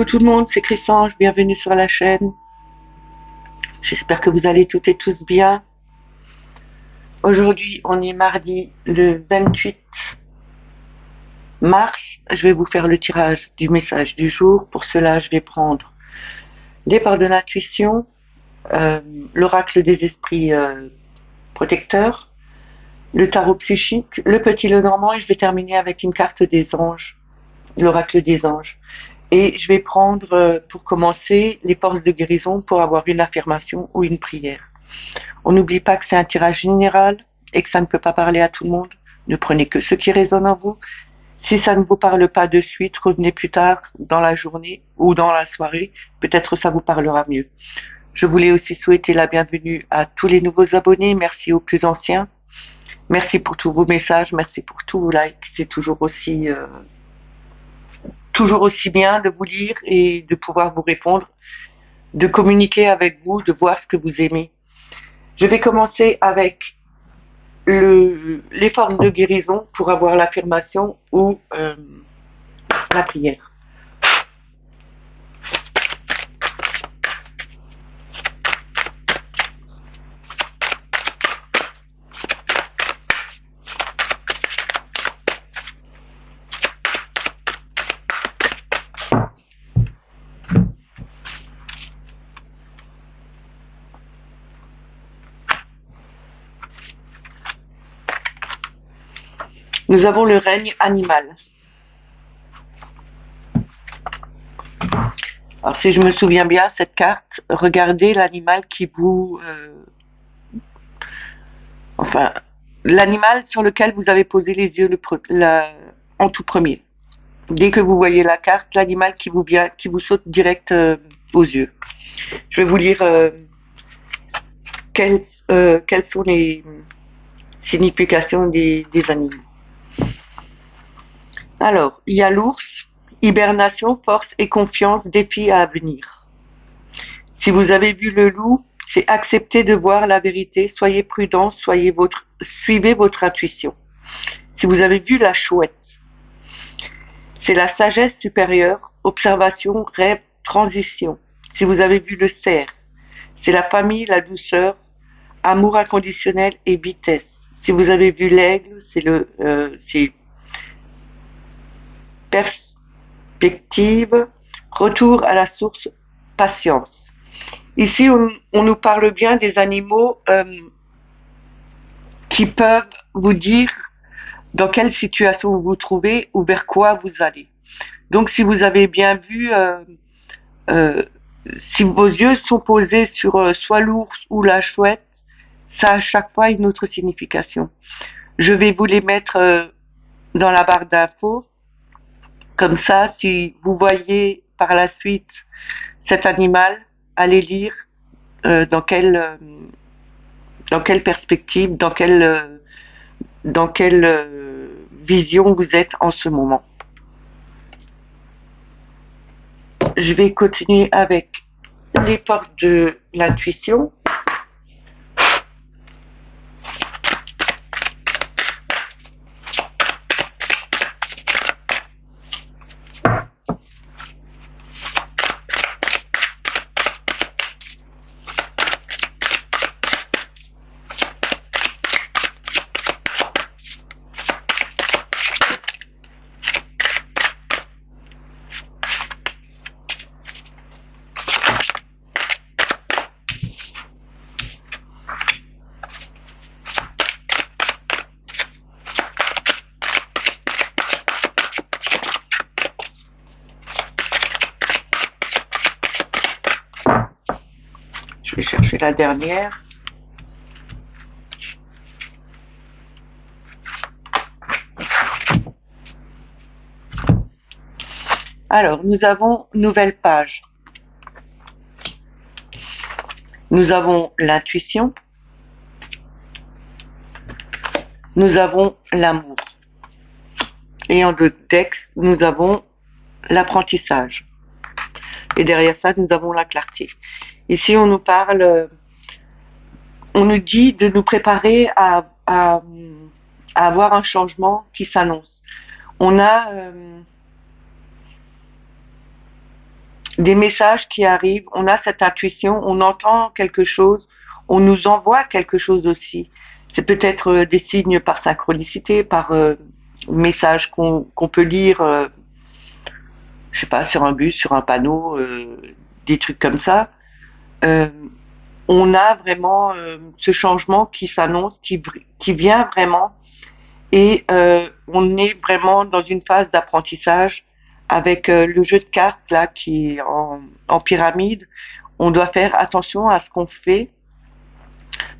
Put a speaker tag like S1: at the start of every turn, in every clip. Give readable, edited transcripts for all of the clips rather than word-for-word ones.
S1: Coucou tout le monde, c'est Chrysange, bienvenue sur la chaîne. J'espère que vous allez toutes et tous bien. Aujourd'hui, on est mardi le 28 mars. Je vais vous faire le tirage du message du jour. Pour cela, je vais prendre les parts de l'intuition, l'oracle des esprits protecteurs, le tarot psychique, le petit Lenormand et je vais terminer avec une carte des anges, l'oracle des anges. Et je vais prendre, pour commencer, les forces de guérison pour avoir une affirmation ou une prière. On n'oublie pas que c'est un tirage général et que ça ne peut pas parler à tout le monde. Ne prenez que ce qui résonne en vous. Si ça ne vous parle pas de suite, revenez plus tard dans la journée ou dans la soirée. Peut-être ça vous parlera mieux. Je voulais aussi souhaiter la bienvenue à tous les nouveaux abonnés. Merci aux plus anciens. Merci pour tous vos messages. Merci pour tous vos likes. C'est toujours aussi bien de vous lire et de pouvoir vous répondre, de communiquer avec vous, de voir ce que vous aimez. Je vais commencer avec les forces de guérison pour avoir l'affirmation ou la prière. Nous avons le règne animal. Alors si je me souviens bien, cette carte, regardez l'animal qui vous... enfin, l'animal sur lequel vous avez posé les yeux en tout premier. Dès que vous voyez la carte, l'animal qui vous saute direct aux yeux. Je vais vous lire quelles sont les significations des animaux. Alors, il y a l'ours, hibernation, force et confiance, défi à venir. Si vous avez vu le loup, c'est accepter de voir la vérité, soyez prudent, suivez votre intuition. Si vous avez vu la chouette, c'est la sagesse supérieure, observation, rêve, transition. Si vous avez vu le cerf, c'est la famille, la douceur, amour inconditionnel et vitesse. Si vous avez vu l'aigle, c'est perspective, retour à la source, patience. Ici, on nous parle bien des animaux qui peuvent vous dire dans quelle situation vous vous trouvez ou vers quoi vous allez. Donc, si vous avez bien vu, si vos yeux sont posés sur soit l'ours ou la chouette, ça a à chaque fois une autre signification. Je vais vous les mettre dans la barre d'infos. Comme ça, si vous voyez par la suite cet animal, allez lire dans quelle perspective, dans quelle vision vous êtes en ce moment. Je vais continuer avec les portes de l'intuition. Je vais chercher la dernière. Alors, nous avons nouvelle page. Nous avons l'intuition. Nous avons l'amour. Et en deux textes, nous avons l'apprentissage. Et derrière ça, nous avons la clarté. Ici, on nous parle, on nous dit de nous préparer à avoir un changement qui s'annonce. On a des messages qui arrivent, on a cette intuition, on entend quelque chose, on nous envoie quelque chose aussi. C'est peut-être des signes par synchronicité, par messages qu'on peut lire, je sais pas, sur un bus, sur un panneau, des trucs comme ça. Euh, on a vraiment ce changement qui s'annonce, qui vient vraiment, et on est vraiment dans une phase d'apprentissage avec le jeu de cartes là qui est en pyramide. On doit faire attention à ce qu'on fait,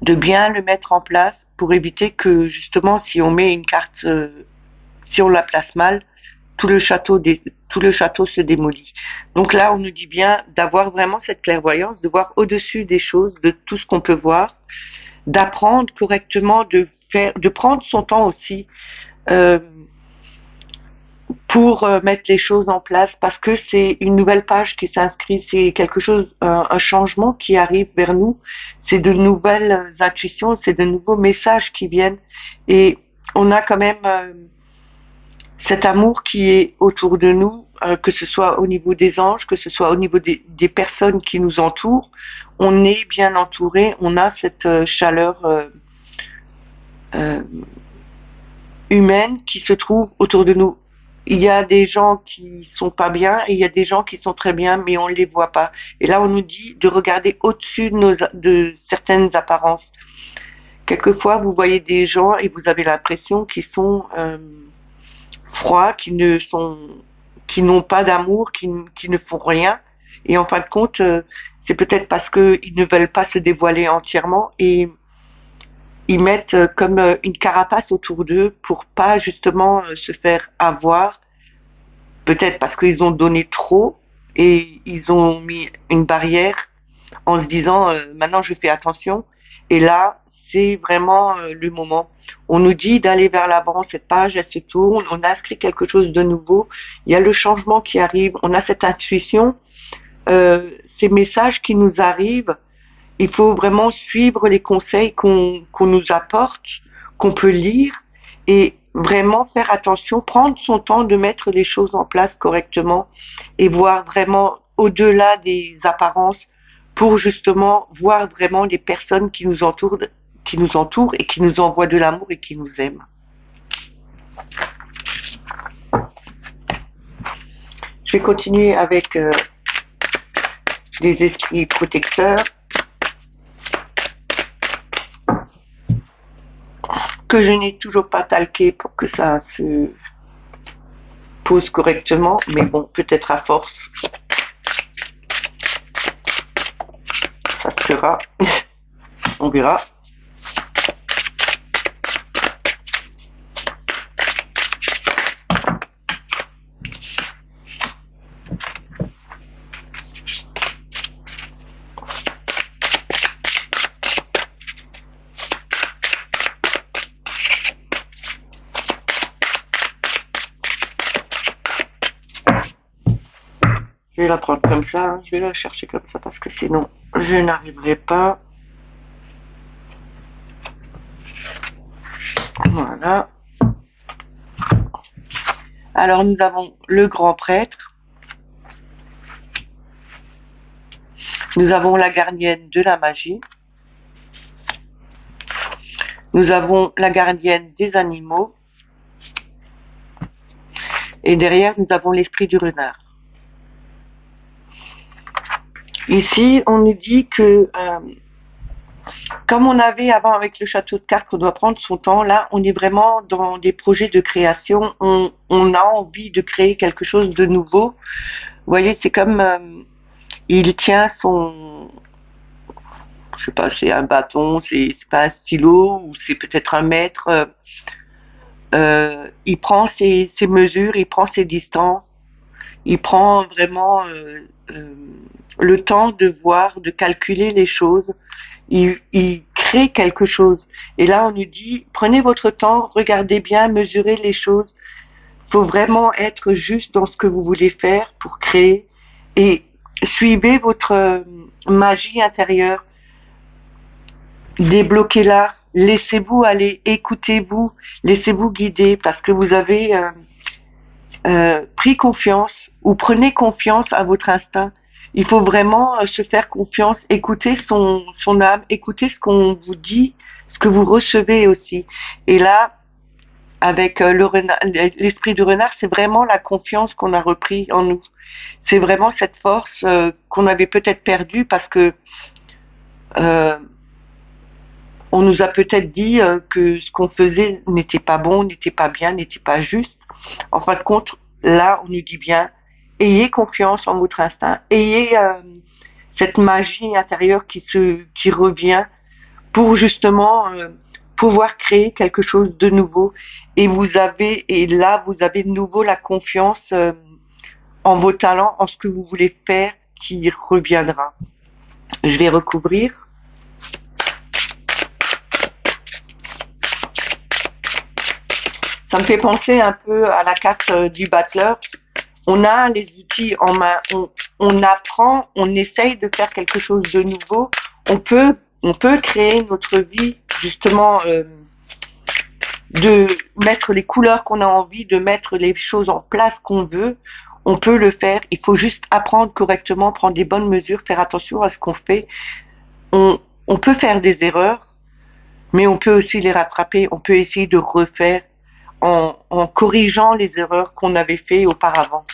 S1: de bien le mettre en place pour éviter que justement si on met une carte, si on la place mal, tout le château, tout le château se démolit. Donc là, on nous dit bien d'avoir vraiment cette clairvoyance, de voir au-dessus des choses, de tout ce qu'on peut voir, d'apprendre correctement, de prendre son temps aussi euh, pour mettre les choses en place, parce que c'est une nouvelle page qui s'inscrit, c'est quelque chose, un changement qui arrive vers nous, c'est de nouvelles intuitions, c'est de nouveaux messages qui viennent, et on a quand même cet amour qui est autour de nous, que ce soit au niveau des anges, que ce soit au niveau des personnes qui nous entourent, on est bien entouré, on a cette chaleur euh, humaine qui se trouve autour de nous. Il y a des gens qui sont pas bien et il y a des gens qui sont très bien, mais on ne les voit pas. Et là, on nous dit de regarder au-dessus de certaines apparences. Quelquefois, vous voyez des gens et vous avez l'impression qu'ils sont froids, qui n'ont pas d'amour, qui ne font rien. Et en fin de compte, c'est peut-être parce qu'ils ne veulent pas se dévoiler entièrement et ils mettent comme une carapace autour d'eux pour pas justement se faire avoir. Peut-être parce qu'ils ont donné trop et ils ont mis une barrière en se disant maintenant je fais attention. Et là, c'est vraiment le moment. On nous dit d'aller vers l'avant, cette page, elle se tourne, on inscrit quelque chose de nouveau, il y a le changement qui arrive, on a cette intuition, ces messages qui nous arrivent, il faut vraiment suivre les conseils qu'on nous apporte, qu'on peut lire, et vraiment faire attention, prendre son temps de mettre les choses en place correctement et voir vraiment au-delà des apparences pour justement voir vraiment les personnes qui nous entourent et qui nous envoient de l'amour et qui nous aiment. Je vais continuer avec les esprits protecteurs que je n'ai toujours pas talqué pour que ça se pose correctement, mais bon, peut-être à force, ça se fera, on verra. Je vais la prendre comme ça, hein. Je vais la chercher comme ça parce que sinon je n'arriverai pas. Voilà. Alors nous avons le grand prêtre, nous avons la gardienne de la magie, nous avons la gardienne des animaux, et derrière nous avons l'esprit du renard. Ici, on nous dit que, comme on avait avant avec le château de cartes, qu'on doit prendre son temps, là, on est vraiment dans des projets de création. On a envie de créer quelque chose de nouveau. Vous voyez, c'est comme il tient son, je sais pas, c'est un bâton, c'est pas un stylo, ou c'est peut-être un mètre. Il prend ses mesures, il prend ses distances, il prend vraiment le temps de voir, de calculer les choses. Il crée quelque chose. Et là, on nous dit, prenez votre temps, regardez bien, mesurez les choses. Il faut vraiment être juste dans ce que vous voulez faire pour créer. Et suivez votre magie intérieure. Débloquez-la. Laissez-vous aller, écoutez-vous, laissez-vous guider parce que vous avez pris confiance ou prenez confiance à votre instinct. Il faut vraiment se faire confiance, écouter son âme, écouter ce qu'on vous dit, ce que vous recevez aussi. Et là, avec l'esprit du renard, c'est vraiment la confiance qu'on a repris en nous. C'est vraiment cette force qu'on avait peut-être perdue parce que euh, on nous a peut-être dit que ce qu'on faisait n'était pas bon, n'était pas bien, n'était pas juste. En fin de compte, là, on nous dit bien, ayez confiance en votre instinct, ayez cette magie intérieure qui revient pour justement pouvoir créer quelque chose de nouveau. Et là, vous avez de nouveau la confiance en vos talents, en ce que vous voulez faire, qui reviendra. Je vais recouvrir. Ça me fait penser un peu à la carte du battleur. On a les outils en main, on apprend, on essaye de faire quelque chose de nouveau. On peut créer notre vie justement de mettre les couleurs qu'on a envie, de mettre les choses en place qu'on veut. On peut le faire. Il faut juste apprendre correctement, prendre des bonnes mesures, faire attention à ce qu'on fait. On peut faire des erreurs, mais on peut aussi les rattraper. On peut essayer de refaire en corrigeant les erreurs qu'on avait fait auparavant.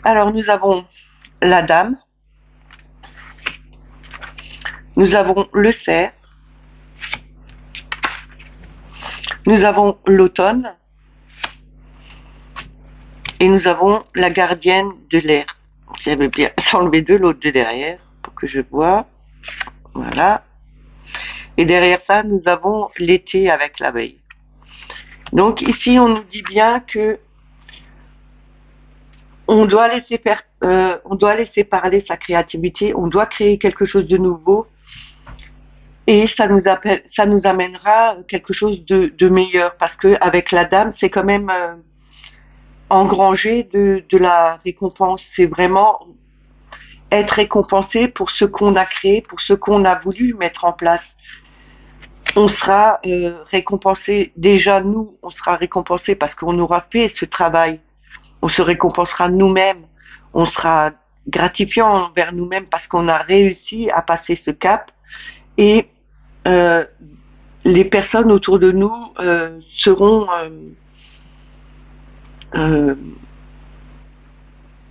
S1: Alors nous avons la dame, nous avons le cerf, nous avons l'automne et nous avons la gardienne de l'air. Si elle veut bien s'enlever de l'autre de derrière pour que je vois. Voilà. Et derrière ça, nous avons l'été avec l'abeille. Donc ici, on nous dit bien que on doit on doit laisser parler sa créativité, on doit créer quelque chose de nouveau et ça nous amènera quelque chose de meilleur parce que avec la dame, c'est quand même engranger de la récompense. C'est vraiment être récompensé pour ce qu'on a créé, pour ce qu'on a voulu mettre en place. On sera récompensé, déjà nous, on sera récompensé parce qu'on aura fait ce travail. On se récompensera nous-mêmes, on sera gratifiant envers nous-mêmes parce qu'on a réussi à passer ce cap et euh, les personnes autour de nous seront euh,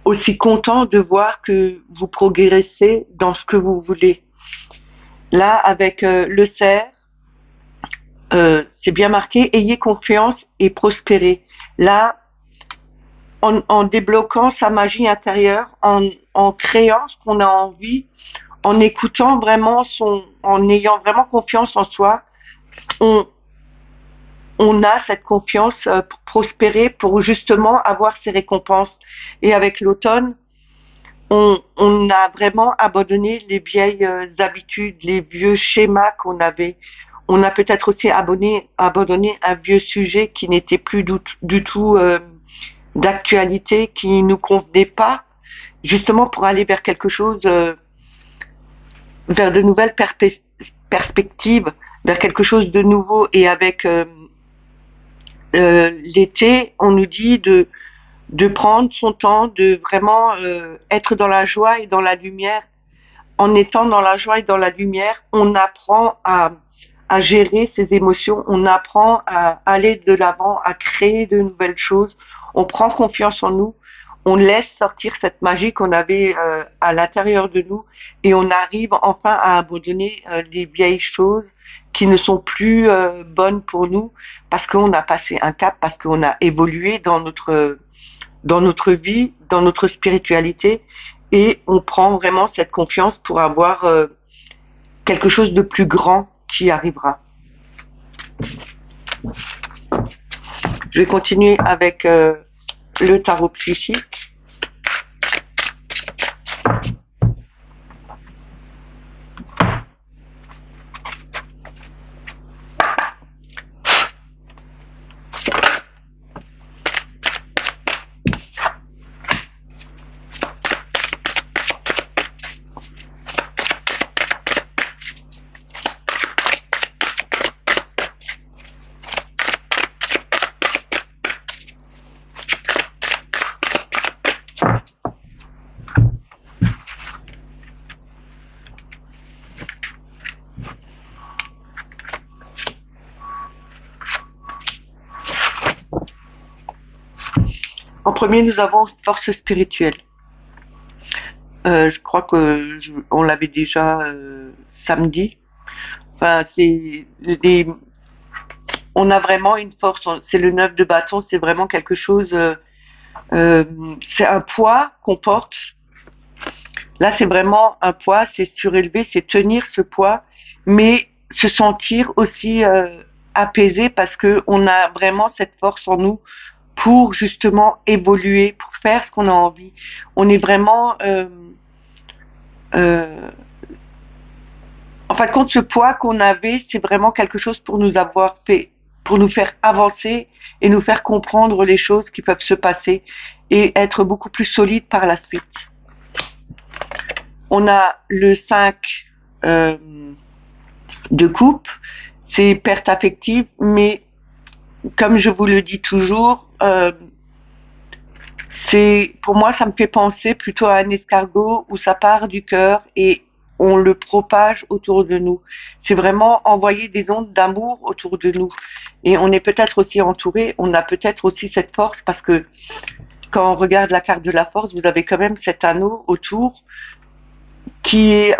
S1: aussi contents de voir que vous progressez dans ce que vous voulez. Là, avec le cerf, c'est bien marqué, ayez confiance et prospérez. Là, en débloquant sa magie intérieure, en créant ce qu'on a envie, en écoutant vraiment en ayant vraiment confiance en soi, on, on a cette confiance pour prospérer, pour justement avoir ces récompenses. Et avec l'automne, on a vraiment abandonné les vieilles habitudes, les vieux schémas qu'on avait. On a peut-être aussi abandonné un vieux sujet qui n'était plus du tout d'actualité, qui nous convenait pas, justement pour aller vers quelque chose, vers de nouvelles perspectives, vers quelque chose de nouveau. Et avec l'été, on nous dit de prendre son temps, de vraiment être dans la joie et dans la lumière. En étant dans la joie et dans la lumière, on apprend à gérer ses émotions, on apprend à aller de l'avant, à créer de nouvelles choses, on prend confiance en nous, on laisse sortir cette magie qu'on avait à l'intérieur de nous et on arrive enfin à abandonner les vieilles choses qui ne sont plus bonnes pour nous parce qu'on a passé un cap, parce qu'on a évolué dans notre vie, dans notre spiritualité et on prend vraiment cette confiance pour avoir quelque chose de plus grand qui arrivera. Je vais continuer avec le tarot psychique. En premier, nous avons force spirituelle. Je crois que on l'avait déjà samedi. Enfin, on a vraiment une force. C'est le 9 de bâton, c'est vraiment quelque chose. Euh, c'est un poids qu'on porte. Là, c'est vraiment un poids, c'est surélevé, c'est tenir ce poids, mais se sentir aussi apaisé parce que on a vraiment cette force en nous pour justement évoluer, pour faire ce qu'on a envie. On est vraiment, euh, en fin de compte, ce poids qu'on avait, c'est vraiment quelque chose pour nous avoir fait, pour nous faire avancer et nous faire comprendre les choses qui peuvent se passer et être beaucoup plus solide par la suite. On a le 5 euh, de coupe, c'est perte affective, mais comme je vous le dis toujours, c'est pour moi ça me fait penser plutôt à un escargot où ça part du cœur et on le propage autour de nous. C'est vraiment envoyer des ondes d'amour autour de nous. Et on est peut-être aussi entouré, on a peut-être aussi cette force parce que quand on regarde la carte de la force, vous avez quand même cet anneau autour qui est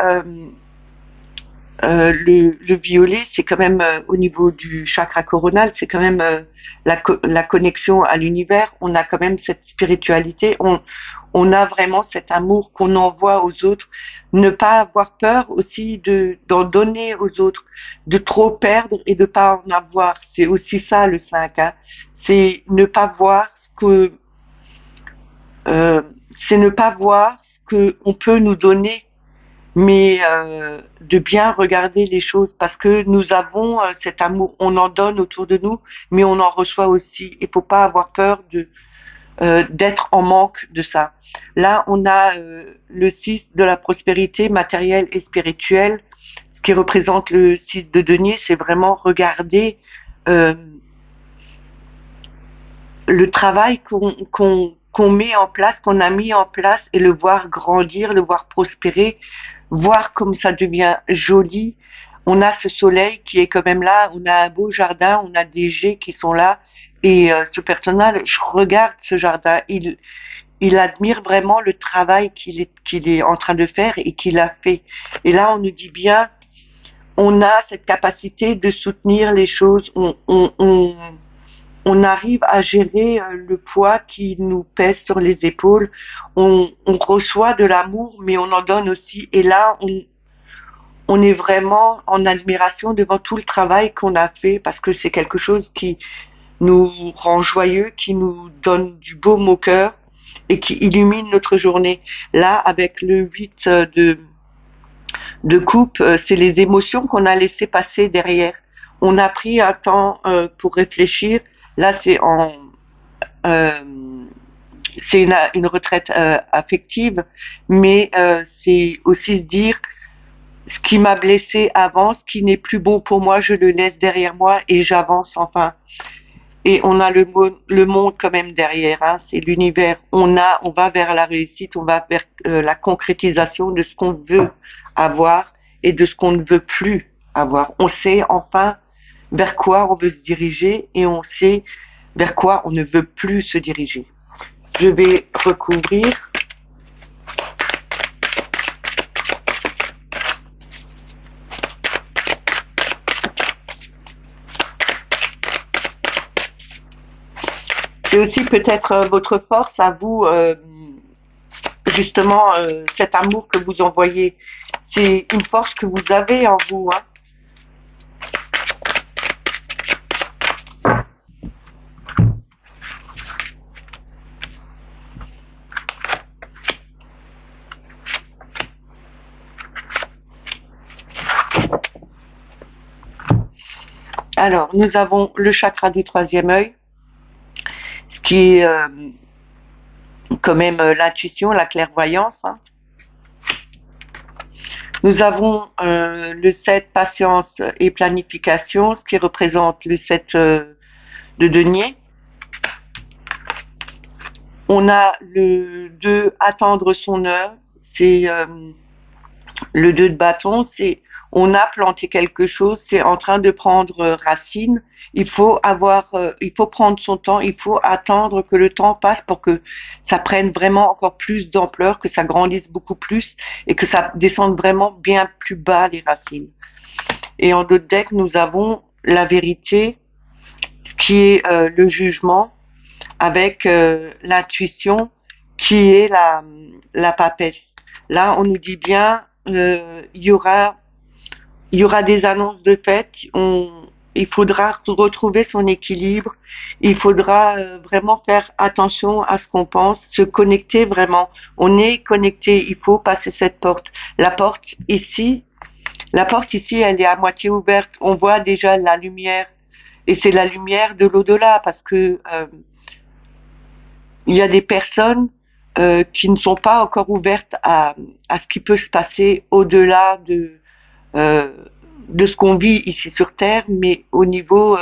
S1: le violet, c'est quand même au niveau du chakra coronal, c'est quand même la connexion à l'univers. On a quand même cette spiritualité. On a vraiment cet amour qu'on envoie aux autres. Ne pas avoir peur aussi d'en donner aux autres, de trop perdre et de pas en avoir. C'est aussi ça le 5. Hein. C'est ne pas voir ce que euh, c'est ne pas voir ce que on peut nous donner mais de bien regarder les choses parce que nous avons cet amour, on en donne autour de nous, mais on en reçoit aussi. Il faut pas avoir peur d'être en manque de ça. Là, on a le 6 de la prospérité matérielle et spirituelle, ce qui représente le 6 de denier, c'est vraiment regarder euh, le travail qu'on met en place, qu'on a mis en place et le voir grandir, le voir prospérer, voir comme ça devient joli. On a ce soleil qui est quand même là, on a un beau jardin, on a des jets qui sont là. Et ce personnage, je regarde ce jardin, il admire vraiment le travail qu'il est en train de faire et qu'il a fait. Et là, on nous dit bien, on a cette capacité de soutenir les choses, on arrive à gérer le poids qui nous pèse sur les épaules. On reçoit de l'amour, mais on en donne aussi. Et là, on est vraiment en admiration devant tout le travail qu'on a fait parce que c'est quelque chose qui nous rend joyeux, qui nous donne du baume au cœur et qui illumine notre journée. Là, avec le 8 de coupe, c'est les émotions qu'on a laissées passer derrière. On a pris un temps pour réfléchir. Là, euh, c'est une retraite affective, mais c'est aussi se dire ce qui m'a blessé avant, ce qui n'est plus bon pour moi, je le laisse derrière moi et j'avance enfin. Et on a le monde quand même derrière, hein, c'est l'univers. On va vers la réussite, on va vers la concrétisation de ce qu'on veut avoir et de ce qu'on ne veut plus avoir. On sait enfin vers quoi on veut se diriger et on sait vers quoi on ne veut plus se diriger. Je vais recouvrir. C'est aussi peut-être votre force à vous, justement, cet amour que vous envoyez. C'est une force que vous avez en vous. Hein. Alors, nous avons le chakra du troisième œil, ce qui est quand même l'intuition, la clairvoyance. Hein. Nous avons le 7, patience et planification, ce qui représente le 7 de denier. On a le 2, attendre son heure, c'est le 2 de bâton, c'est on a planté quelque chose, c'est en train de prendre racine. Il faut prendre son temps, il faut attendre que le temps passe pour que ça prenne vraiment encore plus d'ampleur, que ça grandisse beaucoup plus et que ça descende vraiment bien plus bas les racines. Et en d'autres decks, nous avons la vérité, ce qui est le jugement, avec l'intuition, qui est la papesse. Là, on nous dit bien, il y aura des annonces de fête. Il faudra retrouver son équilibre. Il faudra vraiment faire attention à ce qu'on pense, se connecter vraiment. On est connecté. Il faut passer cette porte. La porte ici, elle est à moitié ouverte. On voit déjà la lumière. Et c'est la lumière de l'au-delà parce que il y a des personnes qui ne sont pas encore ouvertes à ce qui peut se passer au-delà euh, de ce qu'on vit ici sur Terre, mais au niveau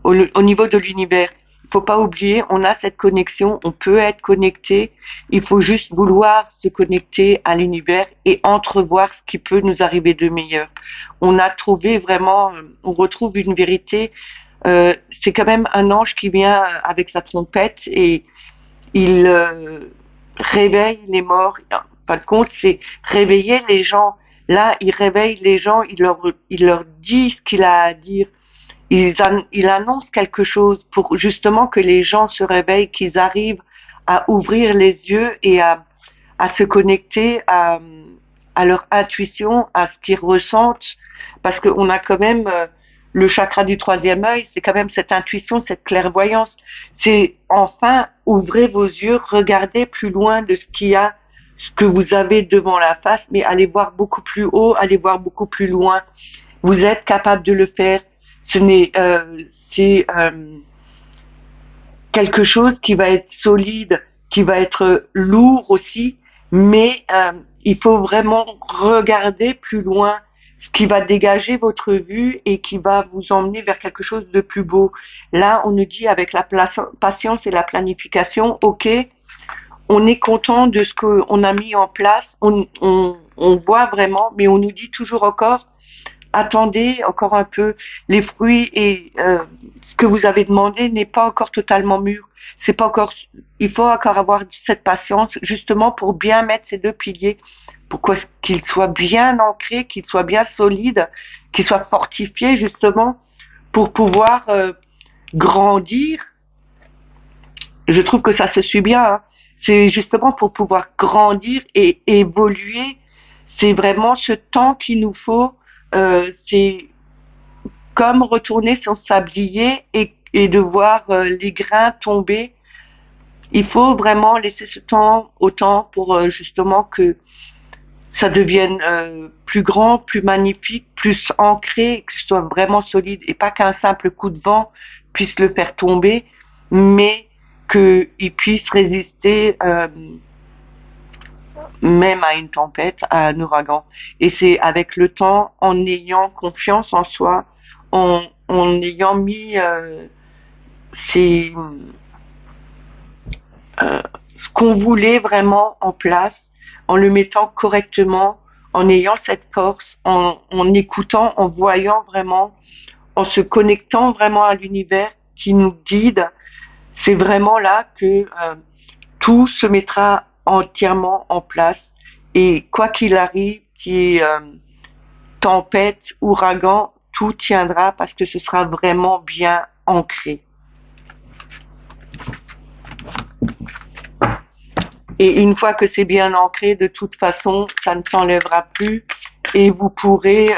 S1: au niveau de l'univers. Il faut pas oublier, on a cette connexion, on peut être connecté. Il faut juste vouloir se connecter à l'univers et entrevoir ce qui peut nous arriver de meilleur. On a trouvé vraiment, on retrouve une vérité. C'est quand même un ange qui vient avec sa trompette et il réveille les morts. En fin de compte, c'est réveiller les gens. Là, il réveille les gens, il leur dit ce qu'il a à dire. Il annonce quelque chose pour justement que les gens se réveillent, qu'ils arrivent à ouvrir les yeux et à se connecter à leur intuition, à ce qu'ils ressentent, parce qu'on a quand même le chakra du troisième œil, c'est quand même cette intuition, cette clairvoyance. C'est enfin, ouvrez vos yeux, regardez plus loin de ce qu'il y a, ce que vous avez devant la face, mais allez voir beaucoup plus haut, allez voir beaucoup plus loin. Vous êtes capable de le faire. C'est quelque chose qui va être solide, qui va être lourd aussi, mais il faut vraiment regarder plus loin ce qui va dégager votre vue et qui va vous emmener vers quelque chose de plus beau. Là, on nous dit avec la patience et la planification, ok, on est content de ce qu'on a mis en place, on voit vraiment, mais on nous dit toujours encore, attendez encore un peu, les fruits et ce que vous avez demandé n'est pas encore totalement mûr. C'est pas encore, il faut encore avoir cette patience justement pour bien mettre ces deux piliers, pour qu'ils soient bien ancrés, qu'ils soient bien solides, qu'ils soient fortifiés justement pour pouvoir grandir. Je trouve que ça se suit bien. Hein. C'est justement pour pouvoir grandir et évoluer. C'est vraiment ce temps qu'il nous faut. C'est comme retourner son sablier et de voir les grains tomber. Il faut vraiment laisser ce temps au temps pour justement que ça devienne plus grand, plus magnifique, plus ancré, que ce soit vraiment solide et pas qu'un simple coup de vent puisse le faire tomber, mais qu'il puisse résister même à une tempête, à un ouragan. Et c'est avec le temps, en ayant confiance en soi, en ayant mis ces, ce qu'on voulait vraiment en place, en le mettant correctement, en ayant cette force, en écoutant, en voyant vraiment, en se connectant vraiment à l'univers qui nous guide, c'est vraiment là que tout se mettra entièrement en place. Et quoi qu'il arrive, qu'il y ait tempête, ouragan, tout tiendra parce que ce sera vraiment bien ancré. Et une fois que c'est bien ancré, de toute façon, ça ne s'enlèvera plus et vous pourrez,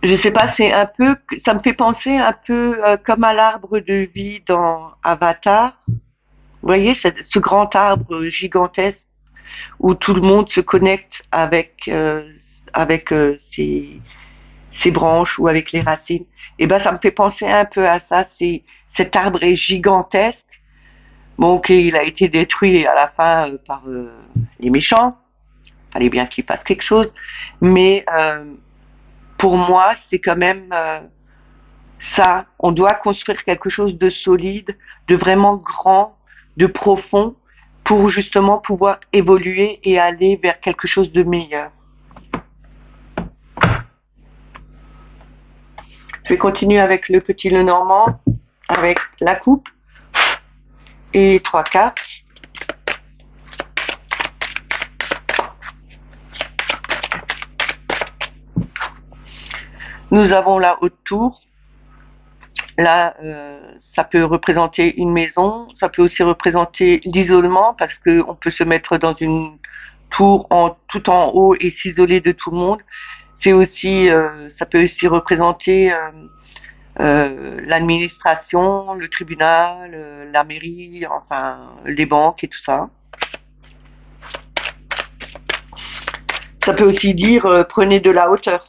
S1: je sais pas, c'est un peu, ça me fait penser un peu comme à l'arbre de vie dans Avatar. Vous voyez, ce grand arbre gigantesque où tout le monde se connecte avec ses branches ou avec les racines. Et ben, ça me fait penser un peu à ça. Cet arbre est gigantesque. Bon, ok, il a été détruit à la fin par les méchants. Fallait bien qu'il fasse quelque chose. Mais pour moi, c'est quand même ça. On doit construire quelque chose de solide, de vraiment grand, de profond, pour justement pouvoir évoluer et aller vers quelque chose de meilleur. Je vais continuer avec le petit Lenormand, avec la coupe et 3 cartes. Nous avons la haute tour. Là, ça peut représenter une maison, ça peut aussi représenter l'isolement parce qu'on peut se mettre dans une tour tout en haut et s'isoler de tout le monde. C'est aussi, ça peut aussi représenter l'administration, le tribunal, la mairie, enfin les banques et tout ça. Ça peut aussi dire prenez de la hauteur.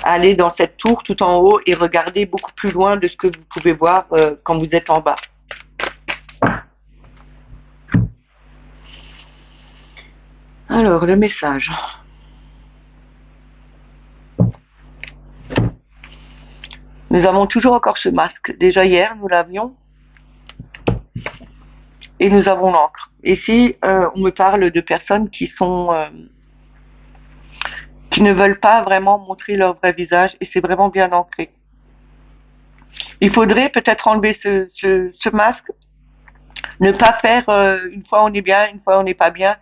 S1: Allez dans cette tour tout en haut et regardez beaucoup plus loin de ce que vous pouvez voir quand vous êtes en bas. Alors, le message. Nous avons toujours encore ce masque. Déjà hier, nous l'avions. Et nous avons l'encre. Ici, on me parle de personnes qui ne veulent pas vraiment montrer leur vrai visage et c'est vraiment bien ancré. Il faudrait peut-être enlever ce masque, ne pas faire une fois on est bien, une fois on n'est pas bien.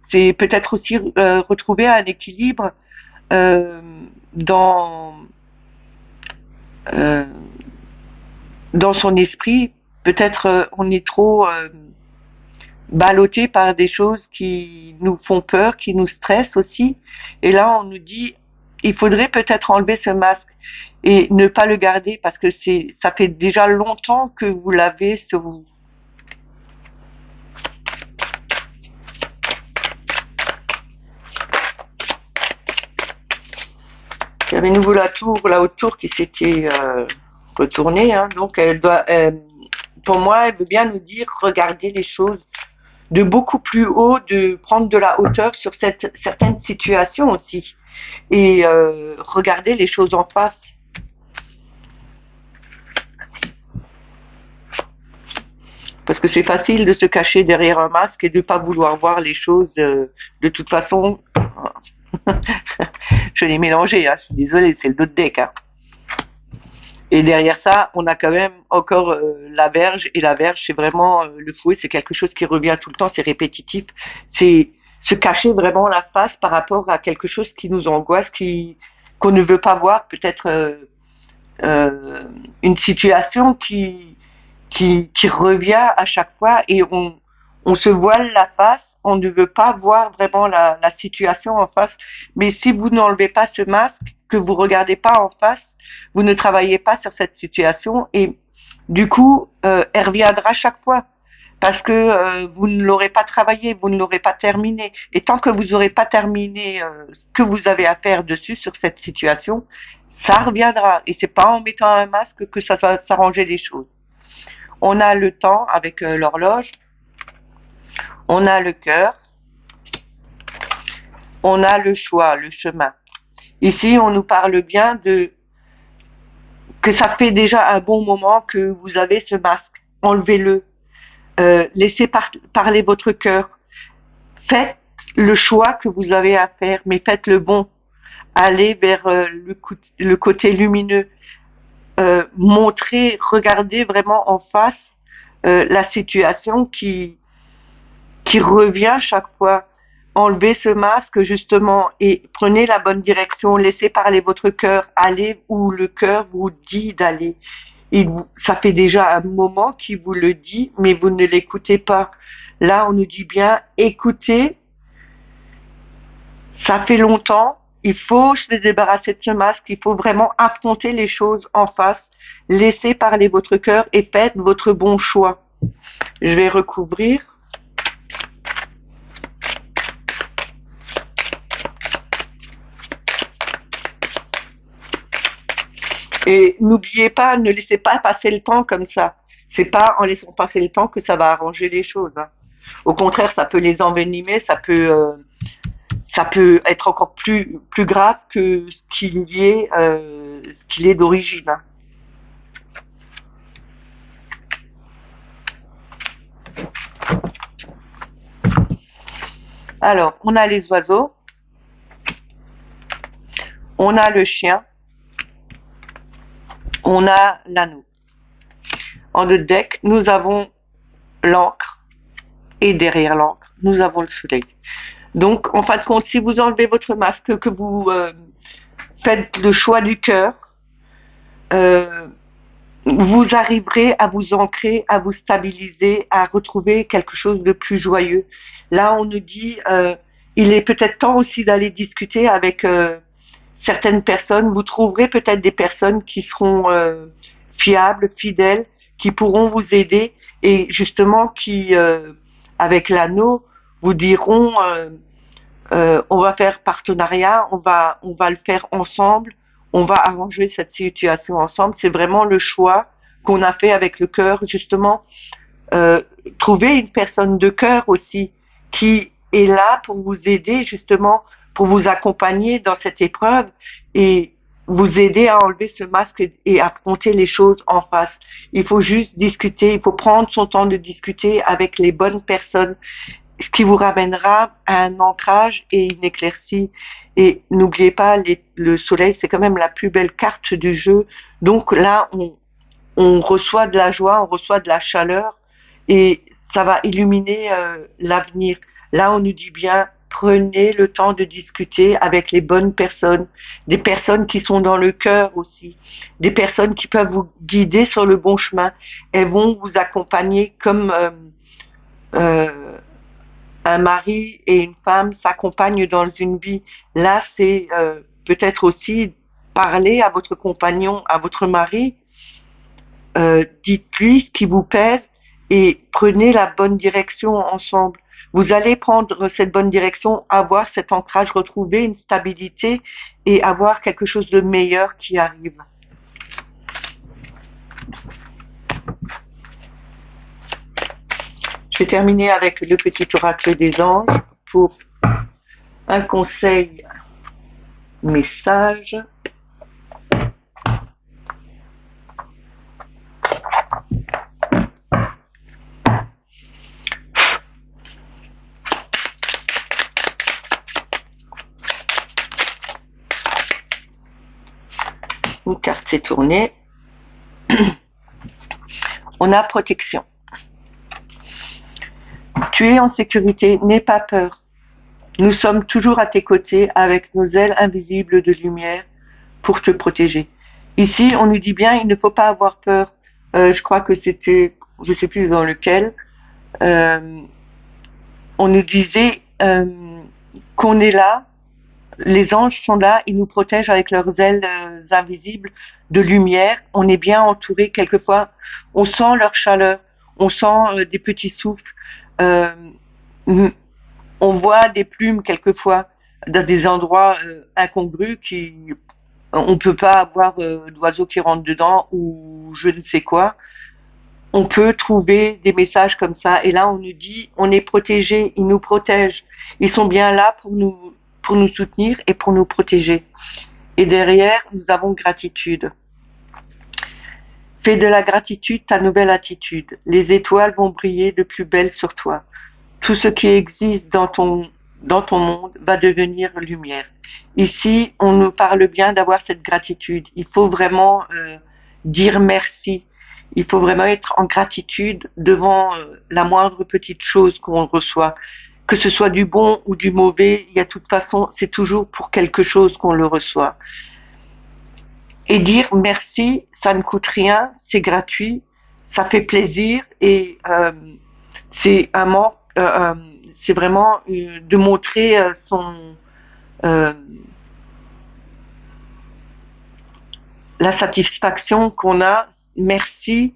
S1: C'est peut-être aussi retrouver un équilibre euh, dans euh, dans son esprit. Peut-être on est trop ballotté par des choses qui nous font peur, qui nous stressent aussi. Et là, on nous dit, il faudrait peut-être enlever ce masque et ne pas le garder parce que ça fait déjà longtemps que vous l'avez sur vous. Il y avait nouveau la haute tour qui s'était retournée, hein, donc pour moi, elle veut bien nous dire, regardez les choses de beaucoup plus haut, de prendre de la hauteur sur certaines situations aussi et regarder les choses en face. Parce que c'est facile de se cacher derrière un masque et de ne pas vouloir voir les choses de toute façon. Je l'ai mélangé, hein, je suis désolée, c'est le dos de deck. Hein. Et derrière ça, on a quand même encore la verge, et la verge, c'est vraiment le fouet, c'est quelque chose qui revient tout le temps, c'est répétitif. C'est se cacher vraiment la face par rapport à quelque chose qui nous angoisse, qu'on ne veut pas voir, peut-être une situation qui revient à chaque fois et on se voile la face, on ne veut pas voir vraiment la situation en face. Mais si vous n'enlevez pas ce masque, que vous regardez pas en face, vous ne travaillez pas sur cette situation et du coup, elle reviendra chaque fois parce que vous ne l'aurez pas travaillé, vous ne l'aurez pas terminé. Et tant que vous n'aurez pas terminé ce que vous avez à faire dessus sur cette situation, ça reviendra. Et c'est pas en mettant un masque que ça va s'arranger les choses. On a le temps avec l'horloge, on a le cœur, on a le choix, le chemin. Ici, on nous parle bien de que ça fait déjà un bon moment que vous avez ce masque. Enlevez-le. Laissez parler votre cœur. Faites le choix que vous avez à faire, mais faites le bon. Allez vers le côté lumineux. Montrez, regardez vraiment en face la situation qui revient chaque fois. Enlevez ce masque justement et prenez la bonne direction, laissez parler votre cœur, allez où le cœur vous dit d'aller. Ça fait déjà un moment qu'il vous le dit, mais vous ne l'écoutez pas. Là, on nous dit bien, écoutez, ça fait longtemps, il faut se débarrasser de ce masque, il faut vraiment affronter les choses en face, laissez parler votre cœur et faites votre bon choix. Je vais recouvrir. Et n'oubliez pas, ne laissez pas passer le temps comme ça. C'est pas en laissant passer le temps que ça va arranger les choses. Hein. Au contraire, ça peut les envenimer, ça peut être encore plus grave que ce qu'il est d'origine. Hein. Alors, on a les oiseaux, on a le chien, on a l'anneau. En deux decks, nous avons l'encre et derrière l'encre, nous avons le soleil. Donc, en fin de compte, si vous enlevez votre masque, que vous faites le choix du cœur, euh, vous arriverez à vous ancrer, à vous stabiliser, à retrouver quelque chose de plus joyeux. Là, on nous dit, il est peut-être temps aussi d'aller discuter avec certaines personnes. Vous trouverez peut-être des personnes qui seront fiables, fidèles, qui pourront vous aider et justement qui, avec l'anneau, vous diront on va faire partenariat, on va le faire ensemble, on va arranger cette situation ensemble. C'est vraiment le choix qu'on a fait avec le cœur, justement. Euh, Trouver une personne de cœur aussi qui est là pour vous aider, justement, pour vous accompagner dans cette épreuve et vous aider à enlever ce masque et affronter les choses en face. Il faut juste discuter, il faut prendre son temps de discuter avec les bonnes personnes, ce qui vous ramènera à un ancrage et une éclaircie. Et n'oubliez pas, le soleil, c'est quand même la plus belle carte du jeu. Donc là, on reçoit de la joie, on reçoit de la chaleur et ça va illuminer l'avenir. Là, on nous dit bien, prenez le temps de discuter avec les bonnes personnes, des personnes qui sont dans le cœur aussi, des personnes qui peuvent vous guider sur le bon chemin. Elles vont vous accompagner comme euh, un mari et une femme s'accompagnent dans une vie. Là, c'est peut-être aussi parler à votre compagnon, à votre mari, dites-lui ce qui vous pèse et prenez la bonne direction ensemble. Vous allez prendre cette bonne direction, avoir cet ancrage, retrouver une stabilité et avoir quelque chose de meilleur qui arrive. Je vais terminer avec le petit oracle des anges pour un conseil message. Une carte s'est tournée. On a protection. Tu es en sécurité, n'aie pas peur. Nous sommes toujours à tes côtés avec nos ailes invisibles de lumière pour te protéger. Ici, on nous dit bien, il ne faut pas avoir peur. Je crois que c'était, je ne sais plus dans lequel, euh, on nous disait qu'on est là, les anges sont là, ils nous protègent avec leurs ailes invisibles de lumière. On est bien entouré quelquefois. On sent leur chaleur, on sent des petits souffles. Euh, on voit des plumes quelquefois dans des endroits incongrus qui on peut pas avoir d'oiseaux qui rentrent dedans ou je ne sais quoi. On peut trouver des messages comme ça et là on nous dit on est protégé, ils nous protègent. Ils sont bien là pour nous soutenir et pour nous protéger. Et derrière, nous avons gratitude. Fais de la gratitude ta nouvelle attitude. Les étoiles vont briller de plus belle sur toi. Tout ce qui existe dans ton monde va devenir lumière. Ici, on nous parle bien d'avoir cette gratitude. Il faut vraiment dire merci. Il faut vraiment être en gratitude devant la moindre petite chose qu'on reçoit. Que ce soit du bon ou du mauvais, il y a de toute façon, c'est toujours pour quelque chose qu'on le reçoit. Et dire merci, ça ne coûte rien, c'est gratuit, ça fait plaisir et c'est un manque, c'est vraiment de montrer euh, la satisfaction qu'on a. Merci,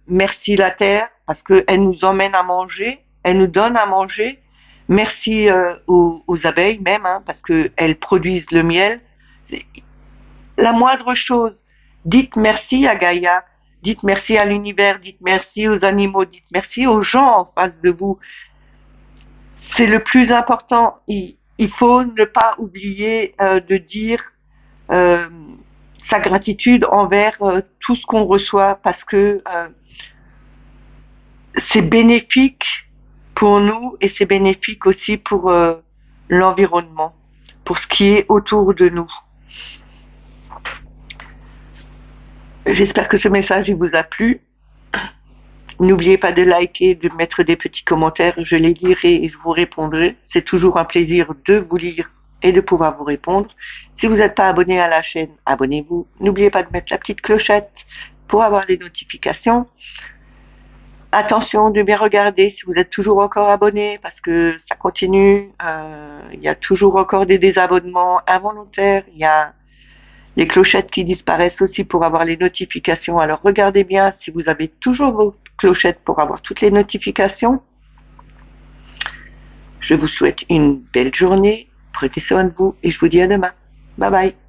S1: merci la terre parce qu'elle nous emmène à manger, elle nous donne à manger. Merci aux abeilles même hein, parce qu'elles produisent le miel. La moindre chose, dites merci à Gaïa, dites merci à l'univers, dites merci aux animaux, dites merci aux gens en face de vous. C'est le plus important. Il faut ne pas oublier de dire euh, sa gratitude envers tout ce qu'on reçoit parce que c'est bénéfique pour nous et c'est bénéfique aussi pour l'environnement, pour ce qui est autour de nous. J'espère que ce message il vous a plu. N'oubliez pas de liker, de mettre des petits commentaires, je les lirai et je vous répondrai. C'est toujours un plaisir de vous lire et de pouvoir vous répondre. Si vous n'êtes pas abonné à la chaîne, abonnez-vous. N'oubliez pas de mettre la petite clochette pour avoir les notifications. Attention de bien regarder si vous êtes toujours encore abonné parce que ça continue. Il y a toujours encore des désabonnements involontaires. Il y a les clochettes qui disparaissent aussi pour avoir les notifications. Alors regardez bien si vous avez toujours vos clochettes pour avoir toutes les notifications. Je vous souhaite une belle journée. Prenez soin de vous et je vous dis à demain. Bye bye.